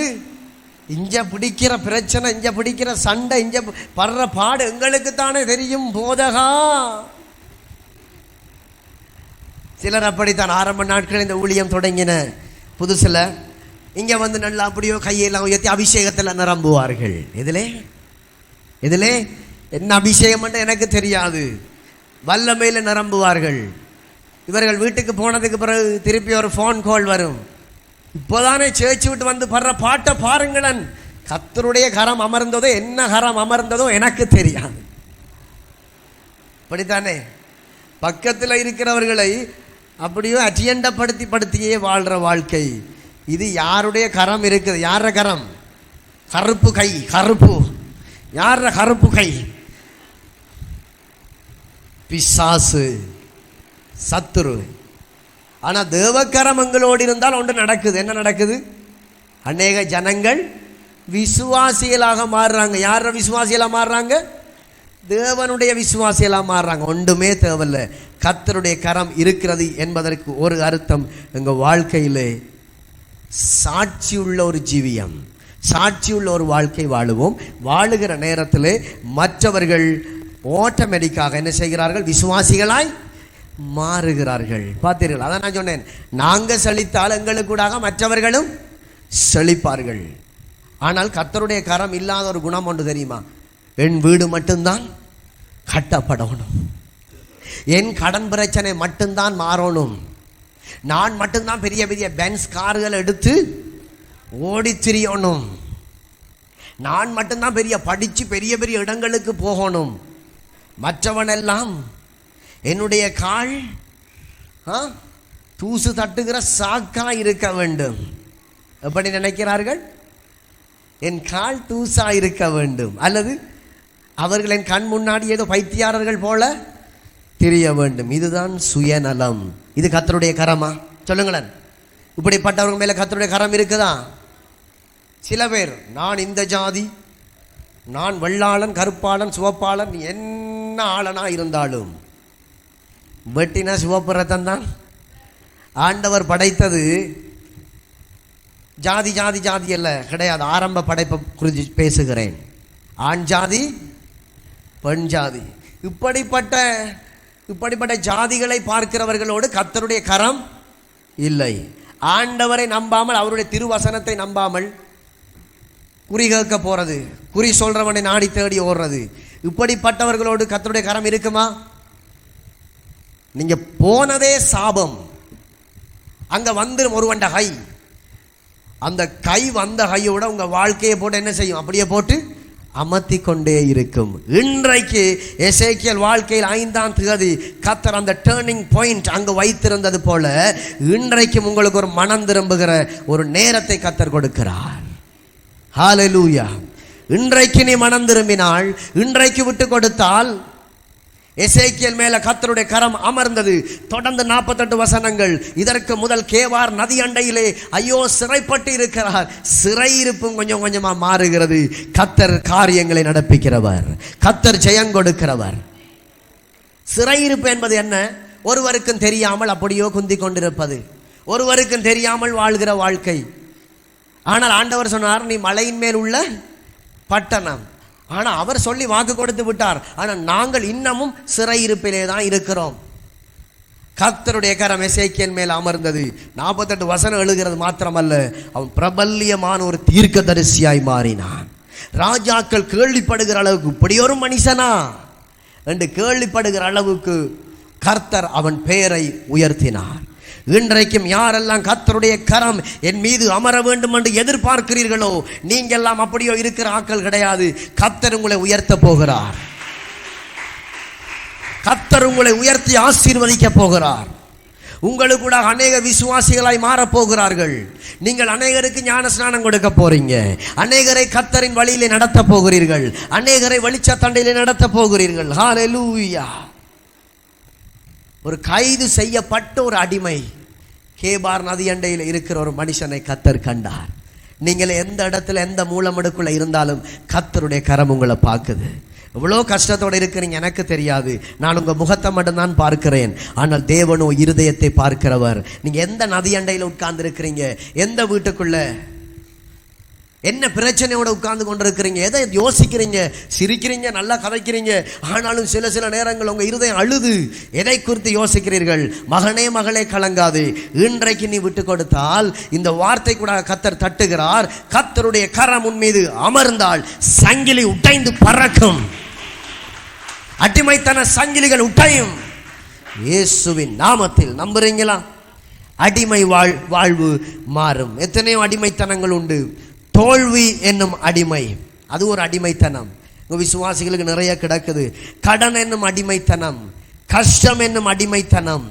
இஞ்ச பிடிக்கிற பிரச்சனை, இஞ்ச பிடிக்கிற சண்டை, இஞ்ச படுற பாடு எங்களுக்கு தானே தெரியும் போதகா. சிலர் அப்படித்தான் ஆரம்ப நாட்கள் இந்த ஊழியம் தொடங்கின புதுசில் இங்கே வந்து நல்லா அப்படியோ கையெல்லாம் உயர்த்தி அபிஷேகத்தில் நிரம்புவார்கள். இதிலே என்ன அபிஷேகம் என்று எனக்கு தெரியாது. வல்லமையில் நிரம்புவார்கள். இவர்கள் வீட்டுக்கு போனதுக்கு பிறகு திருப்பி ஒரு ஃபோன் கால் வரும். இப்போதானே சேர்ச்சி விட்டு வந்து படுற பாட்டை பாருங்களேன். கர்த்தருடைய கரம் அமர்ந்ததோ, என்ன கரம் அமர்ந்ததோ எனக்கு தெரியாது. அப்படித்தானே பக்கத்தில் இருக்கிறவர்களை அப்படியோ அட்டியண்டப்படுத்தியே வாழ்கிற வாழ்க்கை. இது யாருடைய கரம் இருக்குது? யார கரம்? கருப்பு கை. கருப்பு யார கருப்பு கை? பிசாசு, சத்துரு. ஆனால் தேவக்கரம் எங்களோடு இருந்தால் ஒன்று நடக்குது. என்ன நடக்குது? அநேக ஜனங்கள் விசுவாசிகளாக மாறுறாங்க. யார விசுவாசிகளாக மாறுறாங்க? தேவனுடைய விசுவாசிகளாக மாறுறாங்க. ஒன்றுமே தேவையில்லை, கர்த்தருடைய கரம் இருக்கிறது என்பதற்கு ஒரு அர்த்தம். எங்கள் வாழ்க்கையில் சாட்சியுள்ள ஒரு ஜீவியம், சாட்சியுள்ள ஒரு வாழ்க்கை வாழுவோம். வாழுகிற நேரத்தில் மற்றவர்கள் ஆட்டோமேட்டிக்காக என்ன செய்கிறார்கள்? விசுவாசிகளாய் மாறுகிறார்கள். பார்த்தீர்கள்? அதான் நான் சொன்னேன், நாங்கள் செழித்தால் எங்களுக்கு கூட மற்றவர்களும் செழிப்பார்கள். ஆனால் கர்த்தருடைய கரம் இல்லாத ஒரு குணம் ஒன்று தெரியுமா? என் வீடு மட்டும்தான் கட்டப்படணும், என் கடன் பிரச்சனை மட்டும்தான் மாறணும், நான் மட்டும்தான் பெரிய பெரிய பென்ஸ் கார்கள் எடுத்து ஓடி திரியணும், நான் மட்டும்தான் பெரிய படித்து பெரிய பெரிய இடங்களுக்கு போகணும், மற்றவனெல்லாம் என்னுடைய கால் தூசு தட்டுகிற சாக்கா இருக்க வேண்டும். எப்படி நினைக்கிறார்கள்? என் கால் தூசா இருக்க வேண்டும், அல்லது அவர்கள் என் கண் முன்னாடி ஏதோ பைத்தியாரர்கள் போல தெரிய வேண்டும். இதுதான் சுயநலம். இது கர்த்தருடைய கரமா? சொல்லுங்களேன். இப்படிப்பட்டவர்கள் மேலே கர்த்தருடைய கரம் இருக்குதா? சில பேர், நான் இந்த ஜாதி, நான் வெள்ளாளன், கருப்பாளன், சிவப்பாளன், என்ன ஆளனா இருந்தாலும் வெட்டினா சிவப்பு ரத்தம் தான். ஆண்டவர் படைத்தது ஜாதி ஜாதி ஜாதி அல்ல, கிடையாது. ஆரம்ப படைப்பை குறித்து பேசுகிறேன். ஆண் ஜாதி, பெண் ஜாதி, இப்படிப்பட்ட ஜாதிகளை பார்க்கிறவர்களோடு கர்த்தருடைய கரம் இல்லை. ஆண்டவரை நம்பாமல், அவருடைய திருவசனத்தை நம்பாமல் குறி கேட்க போறது, குறி சொல்றவனை நாடி தேடி ஓடுறது, இப்படிப்பட்டவர்களோடு கர்த்தருடைய கரம் இருக்குமா? நீங்க போனதே சாபம். அங்க வந்துடும் ஒருவண்ட கை. அந்த கை வந்த கையோட உங்க வாழ்க்கையை போட்டு என்ன செய்யும்? அப்படியே போட்டு அமர்த்தி கொண்டே இருக்கும். இன்றைக்கு எசேக்கியேல் வாழ்க்கையில் 5ஆம் தேதி கர்த்தர் அந்த டேர்னிங் பாயிண்ட் அங்கு வைத்திருந்தது போல இன்றைக்கும் உங்களுக்கு ஒரு மனம் திரும்புகிற ஒரு நேரத்தை கர்த்தர் கொடுக்கிறார். ஹல்லேலூயா. இன்றைக்கு நீ மனம் திரும்பினால், இன்றைக்கு விட்டு கொடுத்தால், எசேக்கியேல் மேல கர்த்தருடைய கரம் அமர்ந்தது. தொடர்ந்து 48 வசனங்கள். இதற்கு முதல் கேவார் நதி அண்டையிலே ஐயோ சிறைப்பட்டு இருக்கிறார். சிறையிருப்பும் கொஞ்சம் கொஞ்சமா மாறுகிறது. கர்த்தர் காரியங்களை நடப்பிக்கிறவர், கர்த்தர் ஜெயம் கொடுக்கிறவர். சிறையிருப்பு என்பது என்ன? ஒருவருக்கும் தெரியாமல் அப்படியோ குந்தி கொண்டிருப்பது, ஒருவருக்கும் தெரியாமல் வாழ்கிற வாழ்க்கை. ஆனால் ஆண்டவர் சொன்னார், நீ மலையின் மேல் உள்ள பட்டணம். ஆனால் அவர் சொல்லி வாக்கு கொடுத்து விட்டார். ஆனால் நாங்கள் இன்னமும் சிறையிருப்பிலே தான் இருக்கிறோம். கர்த்தருடைய கரம் எசேக்கியேல் மேல் அமர்ந்தது. 48 வசனம் எழுகிறது மாத்திரமல்ல, அவன் பிரபல்யமான ஒரு தீர்க்கதரிசியாய் மாறினான். ராஜாக்கள் கேள்விப்படுகிற அளவுக்கு இப்படி ஒரு மனுஷனா என்று கேள்விப்படுகிற அளவுக்கு கர்த்தர் அவன் பெயரை உயர்த்தினார். இன்றைக்கும் யாரெல்லாம் கர்த்தருடைய கரம் என் மீது அமர வேண்டும் என்று எதிர்பார்க்கிறீர்களோ, நீங்க எல்லாம் அப்படியோ இருக்கிற ஆட்கள் கிடையாது. கர்த்தர் உங்களை உயர்த்த போகிறார். கர்த்தர் உங்களை உயர்த்தி ஆசீர்வதிக்க போகிறார். உங்களுக்கு கூட அநேக விசுவாசிகளாய் மாறப் போகிறார்கள். நீங்கள் அநேகருக்கு ஞான ஸ்நானம் கொடுக்க போறீங்க. அநேகரை கர்த்தரின் வழியிலே நடத்த போகிறீர்கள். அநேகரை வெளிச்ச தண்டையிலே நடத்த போகிறீர்கள். ஹல்லேலூயா. ஒரு கைது செய்யப்பட்ட ஒரு அடிமை கேபார் நதி அண்டையில் இருக்கிற ஒரு மனுஷனை கர்த்தர் கண்டார். நீங்கள் எந்த இடத்துல எந்த மூலமடுக்குள்ள இருந்தாலும் கர்த்தருடைய கரம் உங்களை பார்க்குது. எவ்வளோ கஷ்டத்தோடு இருக்கிறீங்க எனக்கு தெரியாது, நான் உங்கள் முகத்தை மட்டும்தான் பார்க்கிறேன். ஆனால் தேவனோ இருதயத்தை பார்க்கிறவர். நீங்கள் எந்த நதி அண்டையில் உட்கார்ந்து இருக்கிறீங்க, எந்த வீட்டுக்குள்ள என்ன பிரச்சனையோட உட்கார்ந்து கொண்டிருக்கிறீங்க, எதை யோசிக்கிறீங்க, சிரிக்கிறீங்க, நல்லா கதைக்கிறீங்க, ஆனாலும் சில நேரங்கள் உங்கள் இருதயம் அழுது எதை குறித்து யோசிக்கிறீர்கள்? மகனே மகளே கலங்காது. இன்றைக்கு நீ விட்டு கொடுத்தால் இந்த வார்த்தை கூட கர்த்தர் தட்டுகிறார். கர்த்தருடைய கரம் உன் மீது அமர்ந்தால் சங்கிலி உடைந்து பறக்கும். அடிமைத்தன சங்கிலிகள் உடையும் இயேசுவின் நாமத்தில். நம்புறீங்களா? அடிமை வாழ்வு மாறும். எத்தனையோ அடிமைத்தனங்கள் உண்டு. தோல்வி என்னும் அடிமை, அது ஒரு அடிமைத்தனம். விசுவாசிகளுக்கு நிறைய கிடக்குது. கடன் என்னும் அடிமைத்தனம், கஷ்டம் என்னும் அடிமைத்தனம்,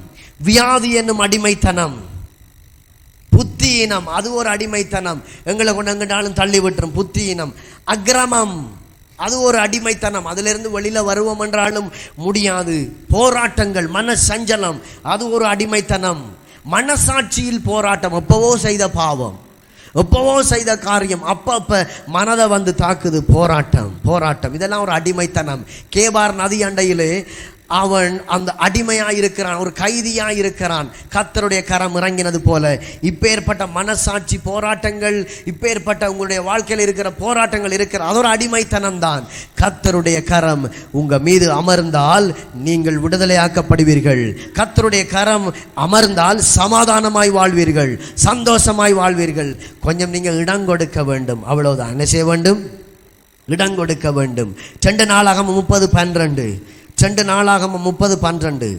வியாதி என்னும் அடிமைத்தனம், புத்தியினம் அது ஒரு அடிமைத்தனம். எங்களை கொண்டு எங்கிட்டாலும் தள்ளி விட்டுரும். புத்தியினம், அக்கிரமம் அது ஒரு அடிமைத்தனம். அதிலிருந்து வெளியில வருவோம் என்றாலும் முடியாது. போராட்டங்கள், மன சஞ்சலம் அது ஒரு அடிமைத்தனம். மனசாட்சியில் போராட்டம், எப்பவோ செய்த பாவம், எப்பவோ செய்த காரியம் அப்ப மனதை வந்து தாக்குது. போராட்டம் இதெல்லாம் ஒரு அடிமைத்தனம். கேபார் நதி அண்டையிலே அவன் அந்த அடிமையாக இருக்கிறான், ஒரு கைதியாக இருக்கிறான். கர்த்தருடைய கரம் இறங்கினது போல இப்பேற்பட்ட மனசாட்சி போராட்டங்கள், இப்பேற்பட்ட உங்களுடைய வாழ்க்கையில் இருக்கிற போராட்டங்கள் இருக்கிற, அது ஒரு அடிமைத்தனம் தான். கர்த்தருடைய கரம் உங்க மீது அமர்ந்தால் நீங்கள் விடுதலையாக்கப்படுவீர்கள். கர்த்தருடைய கரம் அமர்ந்தால் சமாதானமாய் வாழ்வீர்கள், சந்தோஷமாய் வாழ்வீர்கள். கொஞ்சம் நீங்கள் இடம் கொடுக்க வேண்டும், அவ்வளவுதான். என்ன செய்ய வேண்டும்? இடம் கொடுக்க வேண்டும். 2 நாளாகமம் 30:12, 2 நாளாகமம் 30:12.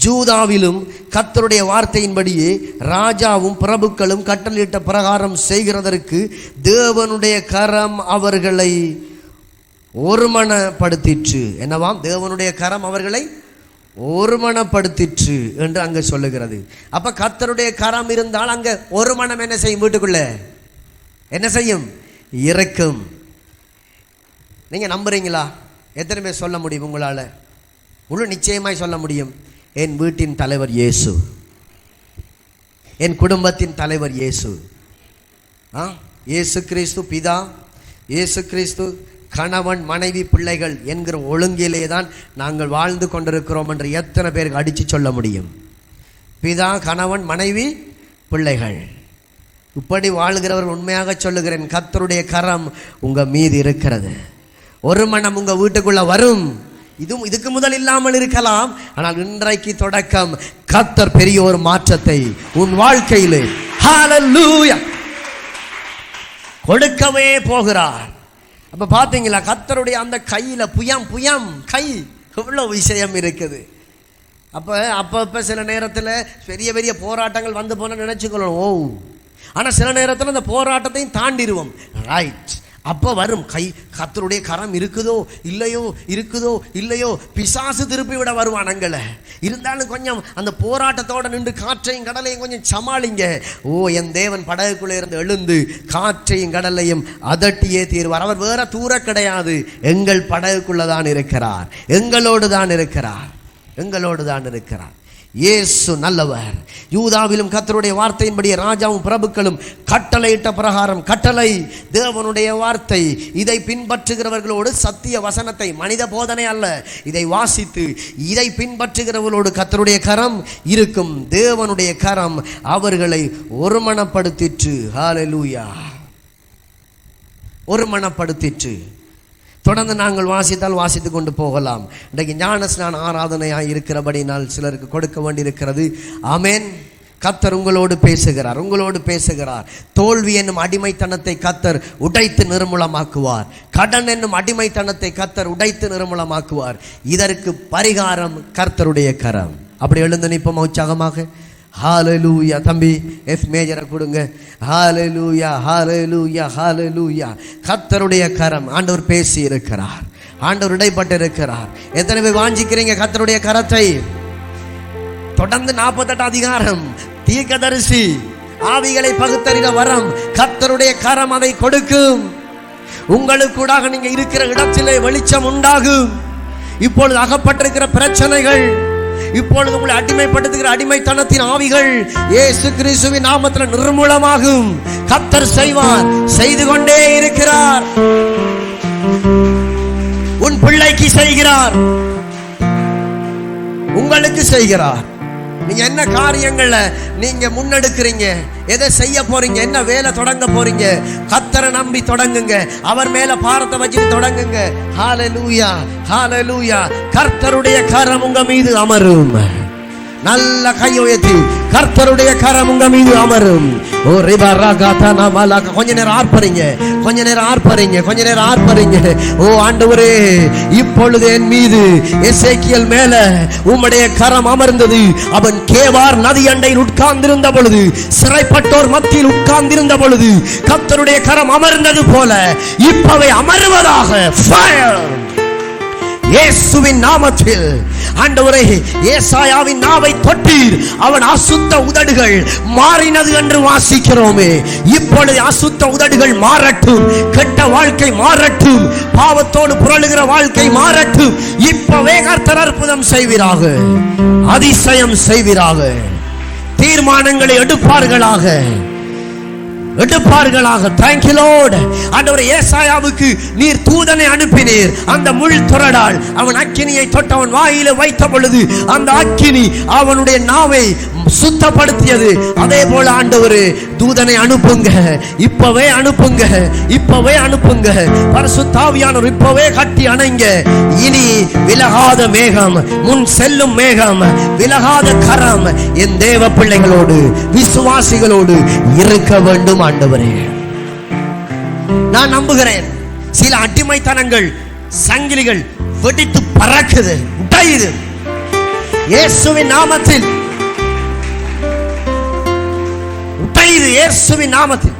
ஜூதாவிலும் கர்த்தருடைய வார்த்தையின்படியே ராஜாவும் பிரபுக்களும் கட்டளையிட்ட பிரகாரம் செய்கிறதற்கு தேவனுடைய கரம் அவர்களை ஒருமனப்படுத்திற்று. என்னவாம்? தேவனுடைய கரம் அவர்களை ஒருமனப்படுத்திற்று என்று அங்க சொல்லுகிறது. அப்ப கர்த்தருடைய கரம் இருந்தால் அங்க ஒரு மனம் என்ன செய்யும்? வீட்டுக்குள்ள என்ன செய்யும்? இருக்கும். நீங்க நம்புறீங்களா? எத்தனை பேர் சொல்ல முடியும் உங்களால்? முழு நிச்சயமாய் சொல்ல முடியும். என் வீட்டின் தலைவர் இயேசு, என் குடும்பத்தின் தலைவர் இயேசு. இயேசு கிறிஸ்து பிதா, இயேசு கிறிஸ்து கணவன் மனைவி பிள்ளைகள் என்கிற ஒழுங்கிலே தான் நாங்கள் வாழ்ந்து கொண்டிருக்கிறோம் என்று எத்தனை பேருக்கு அடித்து சொல்ல முடியும்? பிதா, கணவன், மனைவி, பிள்ளைகள், இப்படி வாழ்கிறவர் உண்மையாக சொல்லுகிறேன், கர்த்தருடைய கரம் உங்க மீது இருக்கிறது. ஒரு மனம் உங்க வீட்டுக்குள்ள வரும். இதுக்கு முதல் இல்லாமல் இருக்கலாம், ஆனால் இன்றைக்கு தொடக்கம் கர்த்தர் பெரிய ஒரு மாற்றத்தை உன் வாழ்க்கையிலே ஹல்லேலூயா கொடுக்கவே போகிறார். அப்ப பாத்தீங்களா, கர்த்தருடைய அந்த கையில புயம் கை எவ்வளவு விஷயம் இருக்குது. அப்ப சில நேரத்தில் பெரிய பெரிய போராட்டங்கள் வந்து போன நினைச்சுக்கொள்ளணும். ஆனா சில நேரத்தில் அந்த போராட்டத்தையும் தாண்டிடுவோம். ரைட், அப்போ வரும் கை. கர்த்தருடைய கரம் இருக்குதோ இல்லையோ பிசாசு திருப்பி விட வருவான் அங்களை. இருந்தாலும் கொஞ்சம் அந்த போராட்டத்தோடு நின்று காற்றையும் கடலையும் கொஞ்சம் சமாளிங்க. என் தேவன் படகுக்குள்ளே இருந்து எழுந்து காற்றையும் கடலையும் அதட்டியே தீர்வார். அவர் வேற தூர கிடையாது, எங்கள் படகுக்குள்ளதான் இருக்கிறார், எங்களோடு தான் இருக்கிறார். இயேசு நல்லவர். யூதாவிலும் கர்த்தருடைய வார்த்தையின்படி ராஜாவும் பிரபுக்களும் கட்டளையிட்ட பிரகாரம், கட்டளை தேவனுடைய வார்த்தை, இதை பின்பற்றுகிறவர்களோடு சத்திய வசனத்தை, மனித போதனை அல்ல, இதை வாசித்து இதை பின்பற்றுகிறவர்களோடு கர்த்தருடைய கரம் இருக்கும். தேவனுடைய கரம் அவர்களை ஒருமனப்படுத்திற்று. ஹல்லேலூயா, ஒருமனப்படுத்திற்று. தொடர்ந்து நாங்கள் வாசித்து கொண்டு போகலாம். இன்றைக்கு ஞான ஸ்நான ஆராதனையாக இருக்கிறபடினால் சிலருக்கு கொடுக்க வேண்டியிருக்கிறது. ஆமென். கர்த்தர் உங்களோடு பேசுகிறார். தோல்வி என்னும் அடிமைத்தனத்தை கர்த்தர் உடைத்து நிர்மூலமாக்குவார். கடன் என்னும் அடிமைத்தனத்தை கர்த்தர் உடைத்து நிர்மூலமாக்குவார். இதற்கு பரிகாரம் கர்த்தருடைய கரம். அப்படி எழுந்து நிற்போம் உற்சாகமாக. ஹல்லேலூயா. தம்பி எஃப் மேஜரை கொடுங்க. ஹல்லேலூயா, ஹல்லேலூயா, ஹல்லேலூயா. கர்த்தருடைய கரம். ஆண்டவர் பேசி இருக்கிறார், ஆண்டவர் இடைப்பட்டு இருக்கிறார். எத்தனை பேர் வாஞ்சிக்கிறீங்க கர்த்தருடைய கரத்தை? தொடர்ந்து 48 அதிகாரம் தீர்க்கதரிசி, ஆவிகளை பகுத்தறிகிற வரம், கர்த்தருடைய கரம் அதை கொடுக்கும். உங்களுக்கூடாக நீங்க இருக்கிற இடத்திலே வெளிச்சம் உண்டாகும். இப்பொழுது அகப்பட்டிருக்கிற பிரச்சனைகள், இப்பொழுது உங்களை அடிமைப்படுத்துகிற அடிமைத்தனத்தின் ஆவிகள் இயேசு கிறிஸ்துவின் நாமத்தில் நிர்மூலமாகும். கர்த்தர் செய்வார், செய்து கொண்டே இருக்கிறார். உன் பிள்ளைக்கு செய்கிறார், உங்களுக்கு செய்கிறார். நீங்க என்ன காரியங்களை நீங்க முன்னெடுக்கிறீங்க, எதை செய்ய போறீங்க, என்ன வேலை தொடங்க போறீங்க, கர்த்தரை நம்பி தொடங்குங்க. அவர் மேல பாரத்தை வச்சு தொடங்குங்க. ஹல்லேலூயா, ஹல்லேலூயா. கர்த்தருடைய கரம் உங்க மீது அமரும். நல்ல கையுயர்த்தி கர்த்தருடைய கரம் உங்க மீது அமரும். ஓ கொஞ்ச நேரம் ஆர்ப்பரிங்க, கொஞ்ச நேரம் ஆர்ப்பரிங்க, கொஞ்ச நேரம் ஆர்ப்பரிங்க. ஓ ஆண்டவரே, இப்பொழுது என் மீது எசேக்கியேல் மேல உம்முடைய கரம் அமர்ந்தது. அவன் கேபார் நதி அண்டையில் உட்கார்ந்திருந்த பொழுது, சிறைப்பட்டோர் மத்தியில் உட்கார்ந்திருந்த பொழுது கர்த்தருடைய கரம் அமர்ந்தது போல இப்பவே அமர்வதாக. ஃபயர் இயேசுவின் நாமத்தில். ஆண்டவரே, ஏசாயாவின் நாவை தொட்டீர், அவன் அசுத்த உதடுகள் மாறினது என்று வாசிக்கிறோமே. இப்பொழுது அசுத்த உதடுகள் மாறட்டும், கெட்ட வாழ்க்கை மாறட்டும், பாவத்தோடு புரளுகிற வாழ்க்கை மாறட்டும். இப்பவே கர்த்தர் அற்புதம் செய்வீராக, அதிசயம் செய்வீராக, தீர்மானங்களை எடுப்பார்களாக. Thank you Lord. ஆண்டவரே, ஏசாயாவுக்கு நீர் தூதனை அனுப்பினீர். அந்த முள் துறடால் அவன் அக்கினியை தொட்டவன் வாயில வைத்த பொழுது அந்த அக்கினி அவனுடைய நாவை சுத்தப்படுத்தியது. அதே போல ஆண்டவரே, தூதனை அனுப்புங்க, இப்பவே அனுப்புங்க, இப்பவே அனுப்புங்க. பரிசுத்த ஆவியானவர் இப்பவே கட்டி அணைங்க. இனி விலகாத மேகம், முன் செல்லும் மேகம், விலகாத கரம் என் தேவ பிள்ளைகளோடு, விசுவாசிகளோடு இருக்க வேண்டும். ஆண்டவரே, நான் நம்புகிறேன், சில அடிமைத்தனங்கள் சங்கிலிகள் வெடித்து பறக்குது, உடையுது. இயேசுவின் நாமத்தில் உடையுது, இயேசுவின் நாமத்தில்.